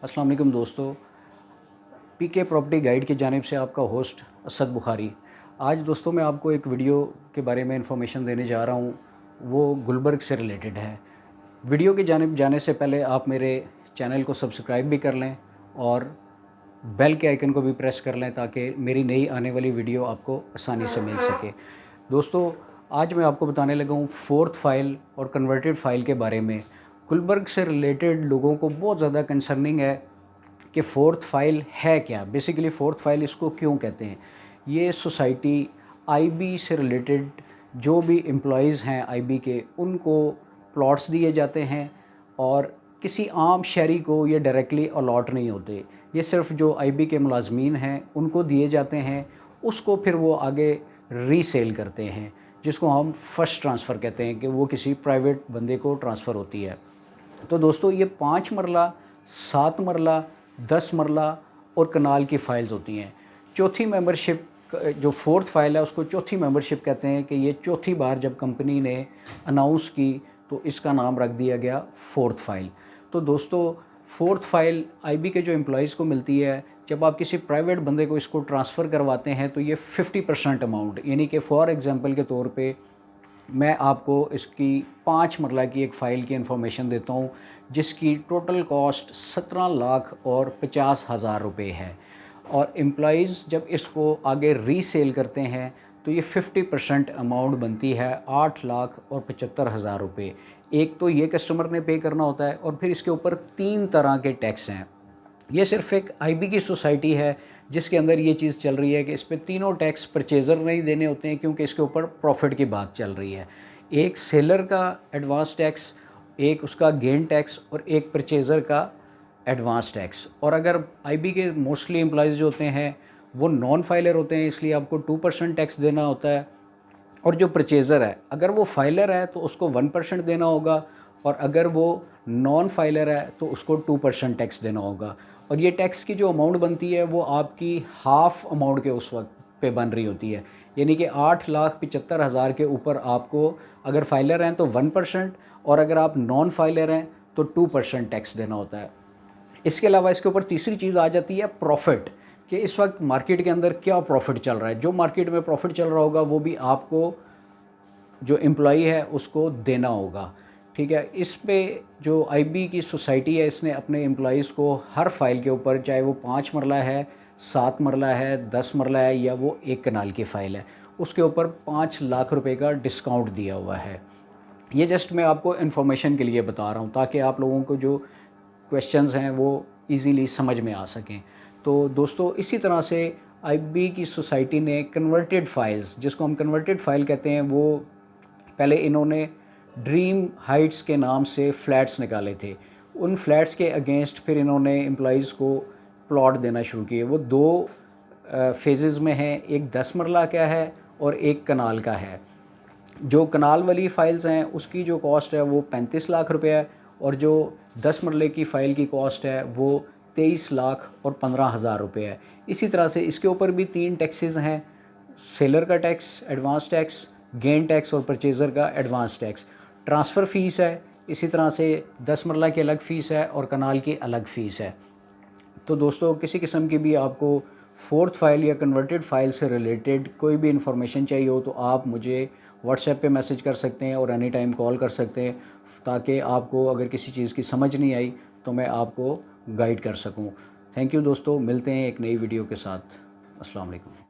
अस्सलाम वालेकुम दोस्तों, पीके प्रॉपर्टी गाइड की जानिब से आपका होस्ट असद बुखारी। आज दोस्तों मैं आपको एक वीडियो के बारे में इंफॉर्मेशन देने जा रहा हूँ, वो गुलबर्ग से रिलेटेड है। वीडियो की जानिब जाने से पहले आप मेरे चैनल को सब्सक्राइब भी कर लें और बेल के आइकन को भी प्रेस कर लें ताकि मेरी नई आने वाली वीडियो आपको आसानी से मिल सके। दोस्तों, आज मैं आपको बताने लगा हूँ फोर्थ फाइल और कन्वर्टेड फाइल के बारे में। गुलबर्ग से रिलेटेड लोगों को बहुत ज़्यादा कंसर्निंग है कि फ़ोर्थ फाइल है क्या। बेसिकली फ़ोर्थ फाइल इसको क्यों कहते हैं। ये सोसाइटी आईबी से रिलेटेड जो भी एम्प्लॉइज़ हैं आईबी के, उनको प्लॉट्स दिए जाते हैं और किसी आम शहरी को ये डायरेक्टली अलॉट नहीं होते। ये सिर्फ जो आईबी के मुलाजमीन हैं उनको दिए जाते हैं, उसको फिर वो आगे रीसेल करते हैं, जिसको हम फर्स्ट ट्रांसफ़र कहते हैं कि वो किसी प्राइवेट बंदे को ट्रांसफ़र होती है। तो दोस्तों, ये 5 मरला, 7 मरला, 10 मरला और कनाल की फ़ाइल्स होती हैं। चौथी मेंबरशिप जो फोर्थ फाइल है उसको चौथी मेंबरशिप कहते हैं कि ये चौथी बार जब कंपनी ने अनाउंस की तो इसका नाम रख दिया गया फोर्थ फाइल। तो दोस्तों, फोर्थ फाइल आईबी के जो एम्प्लॉइज़ को मिलती है, जब आप किसी प्राइवेट बंदे को इसको ट्रांसफ़र करवाते हैं तो ये 50% अमाउंट, यानी कि फॉर एग्ज़ाम्पल के तौर पे मैं आपको इसकी 5 मरला की एक फ़ाइल की इन्फॉर्मेशन देता हूँ, जिसकी टोटल कॉस्ट 17,50,000 रुपये है। और एम्प्लॉइज़ जब इसको आगे रीसेल करते हैं तो ये 50% अमाउंट बनती है 8,75,000 रुपये। एक तो ये कस्टमर ने पे करना होता है और फिर इसके ऊपर 3 तरह के टैक्स हैं। ये सिर्फ एक आईबी की सोसाइटी है जिसके अंदर ये चीज़ चल रही है कि इस पे तीनों टैक्स परचेज़र नहीं देने होते हैं, क्योंकि इसके ऊपर प्रॉफिट की बात चल रही है। एक सेलर का एडवांस टैक्स, एक उसका गेन टैक्स और एक परचेज़र का एडवांस टैक्स। और अगर आईबी के मोस्टली एम्प्लॉइज़ जो होते हैं वो नॉन फाइलर होते हैं, इसलिए आपको 2% टैक्स देना होता है। और जो परचेज़र है, अगर वो फाइलर है तो उसको 1% देना होगा, और अगर वो नॉन फाइलर है तो उसको 2% टैक्स देना होगा। और ये टैक्स की जो अमाउंट बनती है वो आपकी हाफ़ अमाउंट के उस वक्त पे बन रही होती है, यानी कि 8,75,000 के ऊपर आपको अगर फाइलर हैं तो 1%, और अगर आप नॉन फाइलर हैं तो 2% टैक्स देना होता है। इसके अलावा इसके ऊपर तीसरी चीज़ आ जाती है प्रॉफिट, कि इस वक्त मार्केट के अंदर क्या प्रॉफिट चल रहा है। जो मार्केट में प्रॉफिट चल रहा होगा वो भी आपको जो एम्प्लॉई है उसको देना होगा, ठीक है। इस पे जो आईबी की सोसाइटी है, इसने अपने एम्प्लॉइज़ को हर फाइल के ऊपर, चाहे वो 5 मरला है, 7 मरला है, 10 मरला है या वो 1 कनाल की फ़ाइल है, उसके ऊपर 5 लाख रुपए का डिस्काउंट दिया हुआ है। ये जस्ट मैं आपको इन्फॉर्मेशन के लिए बता रहा हूँ ताकि आप लोगों को जो क्वेश्चंस हैं वो इजीली समझ में आ सकें। तो दोस्तों, इसी तरह से आईबी की सोसाइटी ने कन्वर्टेड फाइल्स, जिसको हम कन्वर्टेड फ़ाइल कहते हैं, वो पहले इन्होंने ड्रीम हाइट्स के नाम से फ़्लैट्स निकाले थे। उन फ्लैट्स के अगेंस्ट फिर इन्होंने एम्प्लॉइज़ को प्लॉट देना शुरू किए। वो 2 फेजेज़ में हैं, एक 10 मरला का है और एक कनाल का है। जो कनाल वाली फ़ाइल्स हैं उसकी जो कॉस्ट है वो 35 लाख रुपये है, और जो 10 मरले की फ़ाइल की कॉस्ट है वो 23 लाख और 15,000 रुपये है। इसी तरह से इसके ऊपर भी 3 टैक्सेस हैं, सेलर का tax, advance tax, gain tax और परचेज़र का एडवांस टैक्स। ट्रांसफ़र फ़ीस है, इसी तरह से 10 मरला की अलग फ़ीस है और कनाल की अलग फ़ीस है। तो दोस्तों, किसी किस्म की भी आपको फोर्थ फाइल या कन्वर्टेड फाइल से रिलेटेड कोई भी इन्फॉर्मेशन चाहिए हो तो आप मुझे व्हाट्सएप पे मैसेज कर सकते हैं और एनी टाइम कॉल कर सकते हैं, ताकि आपको अगर किसी चीज़ की समझ नहीं आई तो मैं आपको गाइड कर सकूं। थैंक यू दोस्तों, मिलते हैं एक नई वीडियो के साथ। अस्सलाम वालेकुम।